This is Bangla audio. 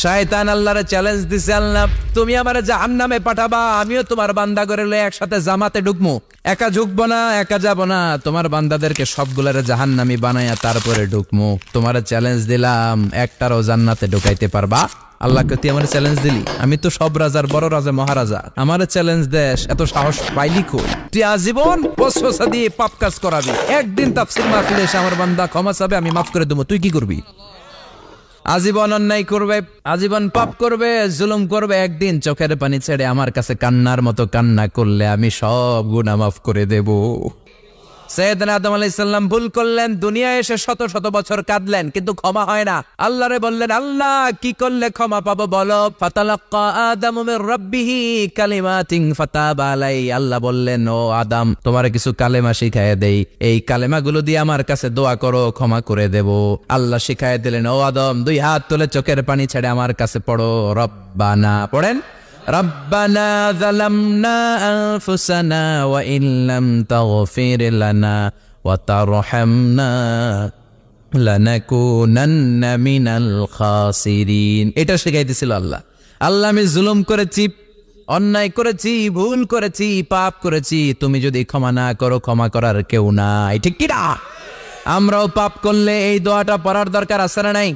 শয়তান আল্লাহরে চ্যালেঞ্জ দিছে, আল্লাহ তুমি আমারে জাহান্নামে পাঠাবা, আমিও তোমার বান্দা করে লয়ে একসাথে জামাতে ঢুকমু, একা ঢুকবো না, একা যাবো না, তোমার বান্দাদেরকে সবগুলারে জাহান্নামী বানাইয়া তারপরে ঢুকমু। তোমার চ্যালেঞ্জ দিলাম, একটারও জান্নাতে ঢুকাইতে পারবা? আল্লাহকে তুই আমার চ্যালেঞ্জ দিলি? আমি তো সব রাজার বড় রাজা, মহারাজা, আমার চ্যালেঞ্জ দেশ, এত সাহস পাইলি কই? তুই আজীবন ওয়াসওয়াসা দিয়ে পাপ কাজ করাবি, একদিন তাফসীর মাহফিলে এসে আমার বান্দা ক্ষমা চাবে, আমি মাফ করে দেবো, তুই কি করবি? আজীবন অন্যায় করবে, আজীবন পাপ করবে, জুলুম করবে, একদিন চোখের পানি ছেড়ে আমার কাছে কান্নার মতো কান্না করলে আমি সব গুনাহ মাফ করে দেব। সাইয়েদনা আদম আলাইহিস সালাম ভুল করলেন, দুনিয়ায় এসে শত শত বছর কাঁদলেন, কিন্তু ক্ষমা হয় না। আল্লাহরে বললেন, আল্লাহ কি করলে ক্ষমা পাবো বলো? ফাতালাক্কা আদামু মির রাব্বিহি কালিমাতিন ফাতাবা আলাইহি। আল্লাহ বললেন, ও আদম, তোমারে কিছু কালেমা শিখায়ে দেই, এই কালেমাগুলো দিয়ে আমার কাছে দোয়া করো, ক্ষমা করে দেব। আল্লাহ শিখায়ে দিলেন, ও আদম, দুই হাত তুলে চোখের পানি ছেড়ে আমার কাছে পড়ো, রব্বানা, পড়েন, রব্বানা যালামনা আনফুসানা ওয়া ইন লাম তাগফির লানা ওয়া তারহামনা লানাকুনান্না মিনাল খাসিরিন। এটা শিখাইতেছিল আল্লাহ। আল্লাহ, আমি জুলুম করেছি, অন্যায় করেছি, ভুল করেছি, পাপ করেছি, তুমি যদি ক্ষমা না করো, ক্ষমা করার কেউ নাই, ঠিক কি না? আমরাও পাপ করলে এই দোয়াটা পড়ার দরকার আছে না নাই?